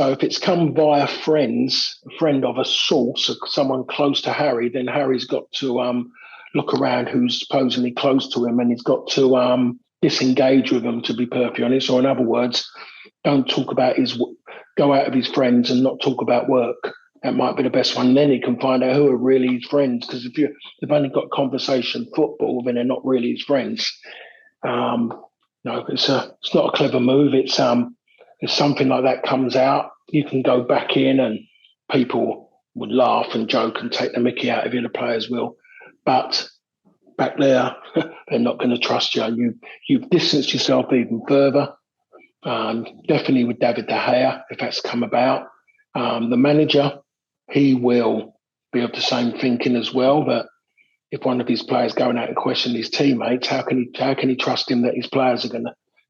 So if it's come via friends, a friend of a source, someone close to Harry, then Harry's got to look around who's supposedly close to him, and he's got to disengage with them, to be perfectly honest. Or in other words, don't talk about go out of his friends and not talk about work. That might be the best one. Then he can find out who are really his friends. Because if they've only got conversation football, then they're not really his friends. No, it's not a clever move. It's if something like that comes out, you can go back in and people would laugh and joke and take the mickey out of you. The players will, but back there, they're not going to trust you. You've distanced yourself even further. Definitely with David De Gea, if that's come about. The manager, he will be of the same thinking as well. But if one of his players going out and questioning his teammates, how can he trust him that his players are going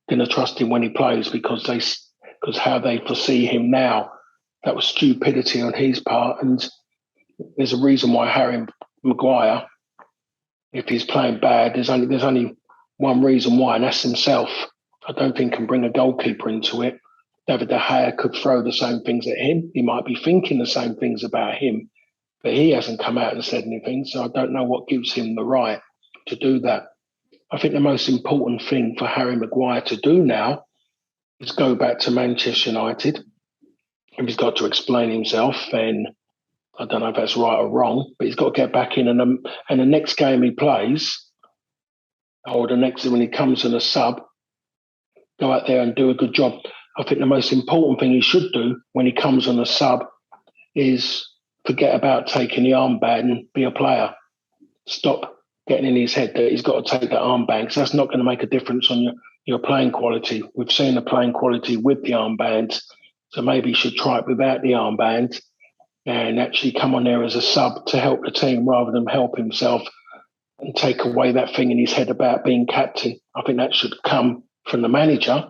to trust him when he plays because how they foresee him now? That was stupidity on his part, and there's a reason why Harry Maguire, if he's playing bad, there's only one reason why, and that's himself. I don't think can bring a goalkeeper into it. David De Gea could throw the same things at him. He might be thinking the same things about him, but he hasn't come out and said anything. So I don't know what gives him the right to do that. I think the most important thing for Harry Maguire to do now is go back to Manchester United. If he's got to explain himself, then I don't know if that's right or wrong, but he's got to get back in. And the next game he plays, or the next when he comes in a sub, go out there and do a good job. I think the most important thing he should do when he comes on a sub is forget about taking the armband and be a player. Stop getting in his head that he's got to take that armband, because that's not going to make a difference on your playing quality. We've seen the playing quality with the armband, so maybe he should try it without the armband and actually come on there as a sub to help the team rather than help himself and take away that thing in his head about being captain. I think that should come from the manager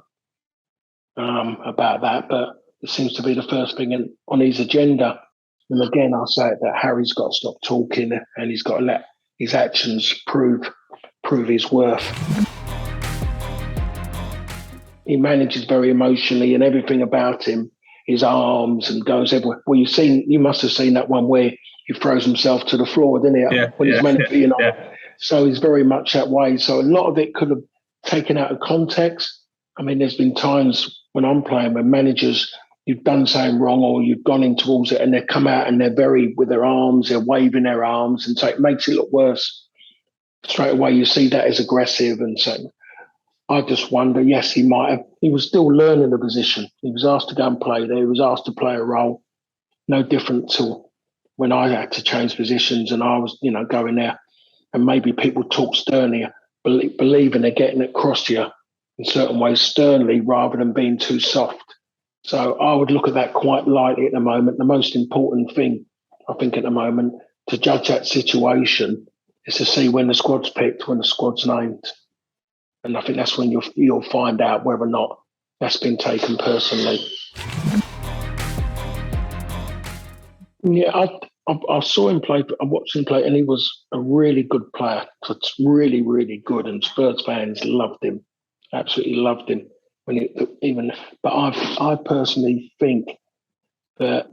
about that, but it seems to be the first thing on his agenda. And again, I'll say it, that Harry's got to stop talking and he's got to let his actions prove his worth. He manages very emotionally, and everything about him, his arms and goes everywhere. Well, you must have seen that one where he throws himself to the floor, didn't he? Yeah, when he's meant to be, Yeah. So he's very much that way. So a lot of it could have taken out of context. I mean, there's been times when I'm playing when managers, you've done something wrong or you've gone in towards it and they come out and they're very with their arms, they're waving their arms, and so it makes it look worse. Straight away, you see that as aggressive, and so I just wonder. Yes, he was still learning the position. He was asked to go and play there. He was asked to play a role, no different to when I had to change positions and I was, going there. And maybe people talk sternly, believing they're getting across to you in certain ways sternly rather than being too soft. So I would look at that quite lightly at the moment. The most important thing, I think, at the moment to judge that situation is to see when the squad's picked, when the squad's named. And I think that's when you'll find out whether or not that's been taken personally. Yeah, I saw him play, I watched him play, and he was a really good player. It's really, really good, and Spurs fans loved him, absolutely loved him. But I personally think that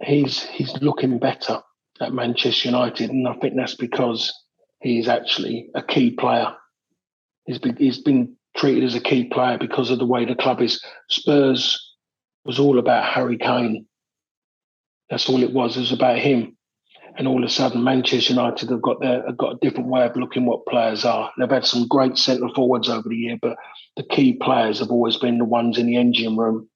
he's looking better at Manchester United, and I think that's because he's actually a key player. He's been treated as a key player because of the way the club is. Spurs was all about Harry Kane. That's all it was. It was about him. And all of a sudden, Manchester United have got a different way of looking what players are. They've had some great centre forwards over the year, but the key players have always been the ones in the engine room,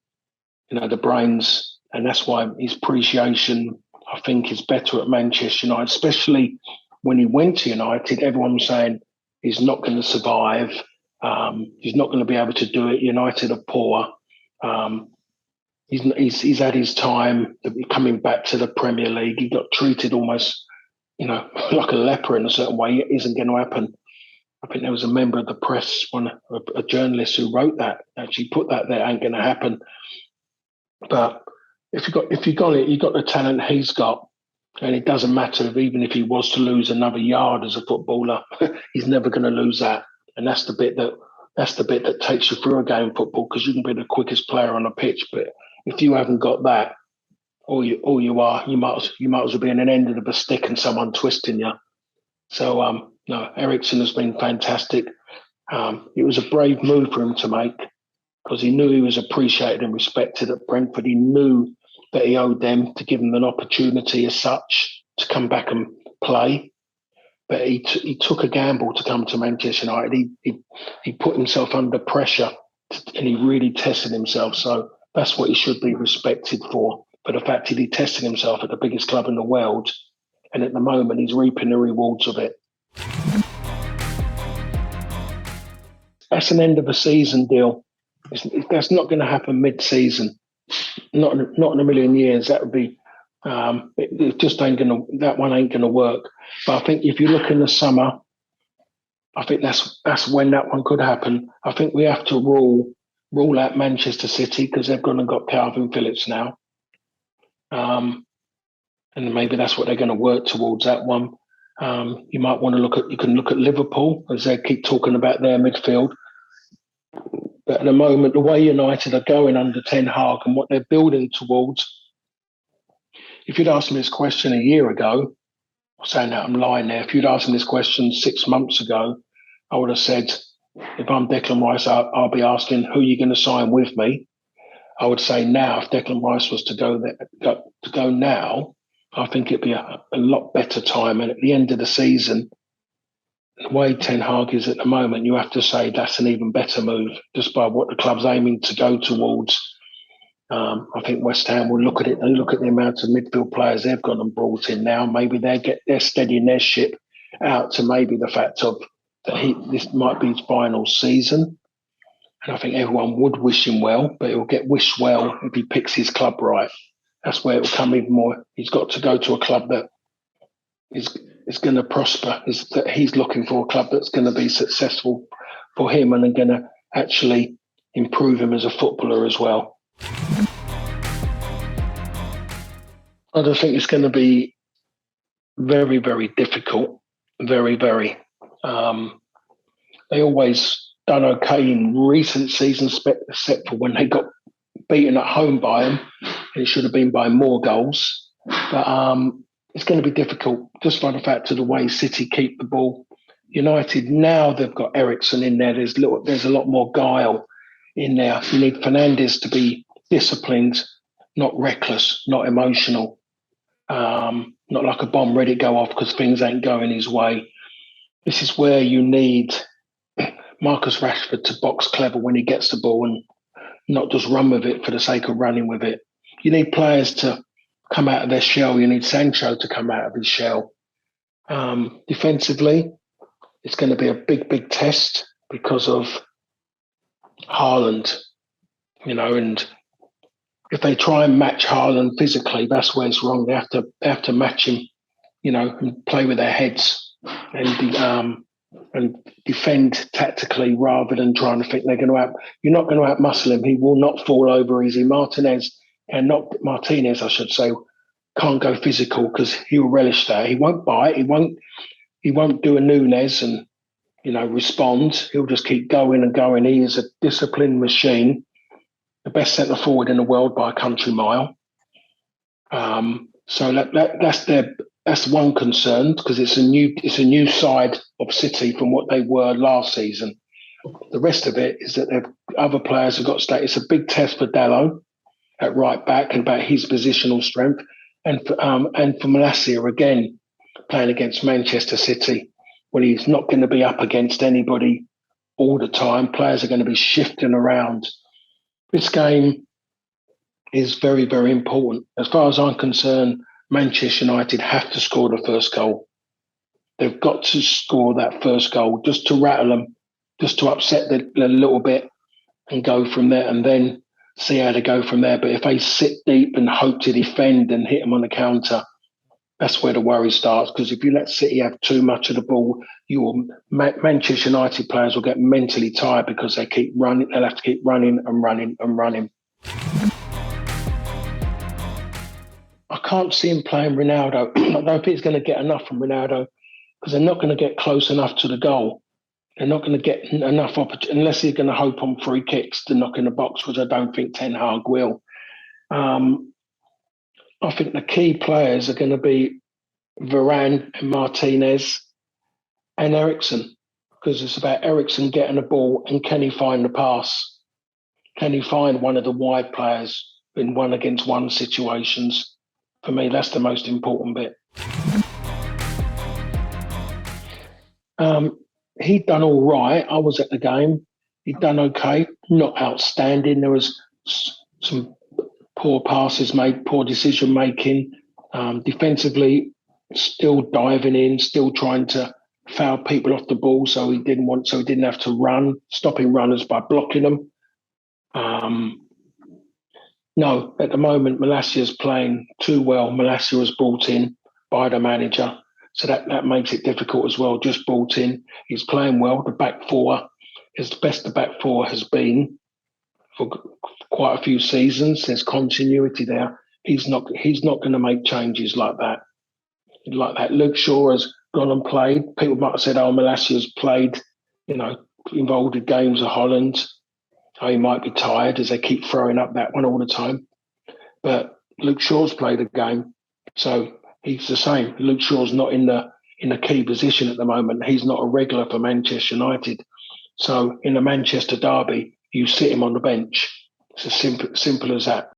the brains. And that's why his appreciation, I think, is better at Manchester United, especially when he went to United. Everyone was saying he's not going to survive. He's not going to be able to do it. United are poor. He's had his time coming back to the Premier League. He got treated almost, like a leper in a certain way. It isn't going to happen. I think there was a member of the press, a journalist who wrote that, actually put that there, ain't going to happen. But if you got it, you got the talent he's got, and it doesn't matter even if he was to lose another yard as a footballer, he's never going to lose that. And that's the bit that takes you through a game of football, because you can be the quickest player on the pitch, but if you haven't got that, you might as well be in an end of a stick and someone twisting you. So no, Eriksen has been fantastic. It was a brave move for him to make because he knew he was appreciated and respected at Brentford. He knew that he owed them to give him an opportunity as such to come back and play. But he took a gamble to come to Manchester United. He put himself under pressure and he really tested himself. So that's what he should be respected for the fact that he tested himself at the biggest club in the world. And at the moment, he's reaping the rewards of it. That's an end of a season deal. That's not going to happen mid-season. Not in a million years. That would be. It just ain't gonna. That one ain't gonna work. But I think if you look in the summer, I think that's when that one could happen. I think we have to rule out Manchester City because they've gone and got Calvin Phillips now, and maybe that's what they're going to work towards. That one. You might want to look at. You can look at Liverpool as they keep talking about their midfield. But at the moment, the way United are going under Ten Hag and what they're building towards, if you'd asked me this question a year ago, I'm saying that I'm lying there. If you'd asked me this question 6 months ago, I would have said, if I'm Declan Rice, I'll be asking, who are you going to sign with me? I would say now, if Declan Rice was to go now, I think it'd be a lot better time. And at the end of the season, the way Ten Hag is at the moment, you have to say that's an even better move just by what the club's aiming to go towards. I think West Ham will look at it and look at the amount of midfield players they've got and brought in now. Maybe they're steadying their ship out to maybe the fact of that this might be his final season. And I think everyone would wish him well, but he'll get wished well if he picks his club right. That's where it will come even more. He's got to go to a club that is going to prosper. He's looking for a club that's going to be successful for him and going to actually improve him as a footballer as well. I don't think it's going to be very, very difficult. Very, very. They always done okay in recent seasons, except for when they got beaten at home by them. It should have been by more goals. But it's going to be difficult just by the fact of the way City keep the ball. United, now they've got Eriksen in there. There's a lot more guile in there. You need Fernandes to be disciplined, not reckless, not emotional. Not like a bomb ready to go off because things ain't going his way. This is where you need Marcus Rashford to box clever when he gets the ball and not just run with it for the sake of running with it. You need players to come out of their shell. You need Sancho to come out of his shell. Defensively, it's going to be a big, big test because of Haaland, and if they try and match Haaland physically, that's where it's wrong. They have to match him, and play with their heads and defend tactically rather than trying to think they're going to you're not going to outmuscle him. He will not fall over easy. Martinez, I should say, can't go physical because he will relish that. He won't bite. He won't do a Nunes and respond. He'll just keep going and going. He is a disciplined machine. The best centre forward in the world by a country mile. So that's one concern because it's a new side of City from what they were last season. The rest of it is that other players have got to stay. It's a big test for Dalot at right back and about his positional strength, and for Malacia again playing against Manchester City when he's not going to be up against anybody all the time. Players are going to be shifting around. This game is very, very important. As far as I'm concerned, Manchester United have to score the first goal. They've got to score that first goal just to rattle them, just to upset them a little bit and go from there and then see how they go from there. But if they sit deep and hope to defend and hit them on the counter, that's where the worry starts. Because if you let City have too much of the ball, Manchester United players will get mentally tired because they keep running. They'll have to keep running and running and running. I can't see him playing Ronaldo. I don't think he's going to get enough from Ronaldo because they're not going to get close enough to the goal. They're not going to get enough opportunity unless he's going to hope on free kicks to knock in the box, which I don't think Ten Hag will. Um, I think the key players are going to be Varane and Martinez and Eriksen, because it's about Eriksen getting the ball and can he find the pass? Can he find one of the wide players in 1-against-1 situations? For me, that's the most important bit. He'd done all right. I was at the game. He'd done okay, not outstanding. There was some poor passes made, poor decision making. Defensively, still diving in, still trying to foul people off the ball. So he didn't have to run, stopping runners by blocking them. No, at the moment, Malacia's playing too well. Malacia was brought in by the manager, so that makes it difficult as well. Just brought in, he's playing well. The back four is the best the back four has been for quite a few seasons. There's continuity there. He's not going to make changes like that. Luke Shaw has gone and played. People might have said, "Oh, Malacia's played, involved in games of Holland." Oh, he might be tired as they keep throwing up that one all the time. But Luke Shaw's played a game, so he's the same. Luke Shaw's not in a key position at the moment. He's not a regular for Manchester United. So in a Manchester derby, you sit him on the bench. It's as simple as that.